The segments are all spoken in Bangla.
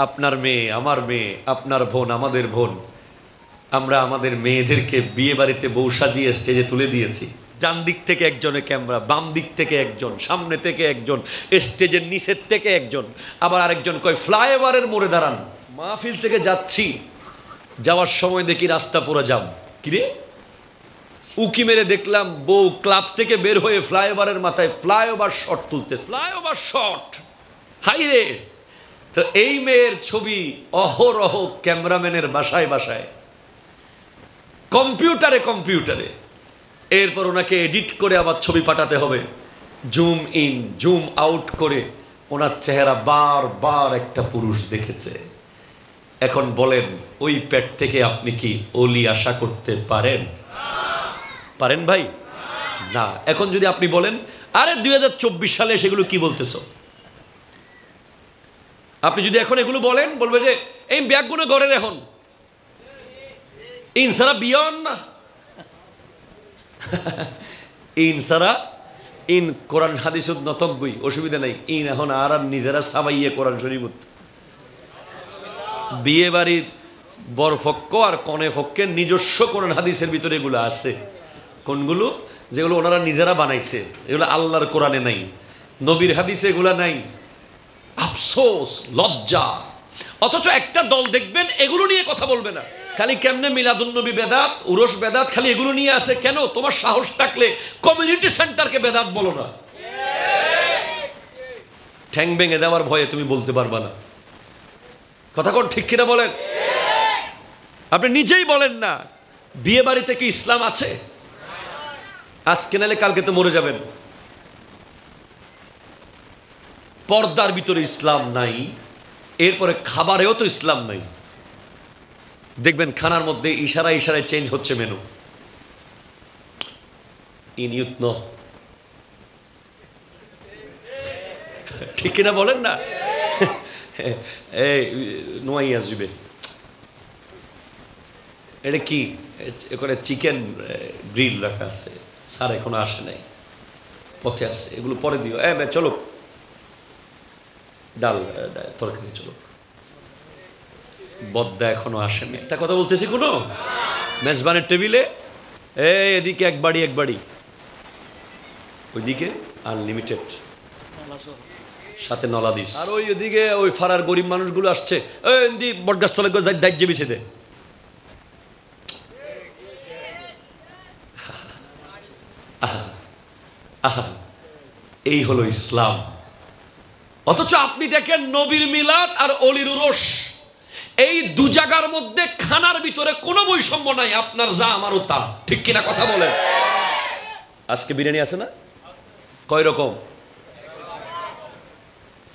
আপনার মেয়ে, আমার মেয়ে, আপনার বোন, আমাদের বোন, আমরা আমাদের মেয়েদেরকে বিয়ে বাড়িতে বউ সাজিয়ে স্টেজে তুলে দিয়েছি। ডান দিক থেকে একজনের ক্যামেরা, বাম দিক থেকে একজন, সামনে থেকে একজন, স্টেজের নিচের থেকে একজন, আবার আরেকজন কয় ফ্লাইওভারের মোড়ে দাঁড়ান। মাহফিল থেকে যাচ্ছি, যাওয়ার সময় দেখি রাস্তা পুরো জাম। কিরে, উকি মেরে দেখলাম বউ ক্লাব থেকে বের হয়ে ফ্লাইওভারের মাথায় ফ্লাইওভার শট তুলতে। ফ্লাইওভার শট, হাই রে! তো এই মেয়ের ছবি অহরহ ক্যামেরাম্যানের বাসায় বাসায়, কম্পিউটারে কম্পিউটারে। এরপর ওনাকে এডিট করে আবার ছবি পাঠাতে হবে, জুম ইন জুম আউট করে ওনার চেহারা বারবার একটা পুরুষ দেখেছে। এখন বলেন, ওই পেট থেকে আপনি কি ওলি আশা করতে পারেন? পারেন ভাই? না। এখন যদি আপনি বলেন, আরে 2024 সালে সেগুলো কি বলতেছো, আপনি যদি এখন এগুলো বলেন, বলবে যে এই ব্যাগগুলো ঘরের, এখন ইনসারা বিয়ন না ইনসারা ইন কোরআন হাদিসুদ নতব্বই, অসুবিধা নাই। ইন এখন আর নিজেরা সাবাইয়ে কোরআন শরীফ। বিয়ে বাড়ির বরপক্ষ আর কনে পক্ষের নিজস্ব কোরআন হাদিসের ভিতরে এগুলো আছে। কোনগুলো? যেগুলো ওনারা নিজেরা বানাইছে, এগুলো আল্লাহর কোরআনে নাই, নবীর হাদিসে এগুলো নাই। আফসোস, লজ্জা। অথচ একটা দল দেখবেন এগুলো নিয়ে কথা বলবে না, খালি কেমনে মিলাদুন্নবী বেদাত, উরস বেদাত, খালি এগুলো নিয়ে আসে। কেন? তোমার সাহস থাকলে কমিউনিটি সেন্টারকে বেদাত বলো না। ঠ্যাং ভেঙে দেওয়ার ভয়ে তুমি বলতে পারবা না। কথা কোন ঠিক কিনা বলেন? আপনি নিজেই বলেন না, বিয়ে বাড়িতে কি ইসলাম আছে? আজকে নালে কালকে তো মরে যাবেন। পর্দার ভিতরে ইসলাম নাই, এরপরে খাবারেও তো ইসলাম নাই। দেখবেন খানার মধ্যে ইশারা ইশারায় চেঞ্জ হচ্ছে মেনু। ইনিউত ঠিক কিনা বলেন না? এই নোয়াই আসবে, এটা কি? এখানে চিকেন গ্রিল রাখা আছে, স্যার এখনো আসে নাই, পথে আসছে, এগুলো পরে দিও। চলো ডাল তরকারি চলো। বদ্দা এখনো আসেনি। একটা কথা বলতেছি, কোনো মেজবানের টেবিলে এদিকে এক বাড়ি এক বাড়ি, ওইদিকে আনলিমিটেড, সাথে নলাদিস। আর ওই ওদিকে ওই ফারার গরিব মানুষগুলো আসছে, বটগাছতলা দায়িত্ব বিছে দে। এই হলো ইসলাম। অথচ আপনি দেখেন নবীর মিলাদ আর অলির উরস, এই দু জায়গার মধ্যে খানার ভিতরে কোনো বৈষম্য নাই। আপনার যা আমারও তা, ঠিক কিনা কথা বলেন? আজকে বিরিয়ানি আছে না? কয় রকম?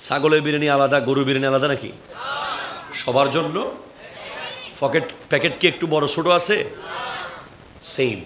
ছাগলের বিরিয়ানি আলাদা, গরুর বিরিয়ানি আলাদা নাকি? সবার জন্য প্যাকেট কি একটু বড় ছোট আছে? সেম।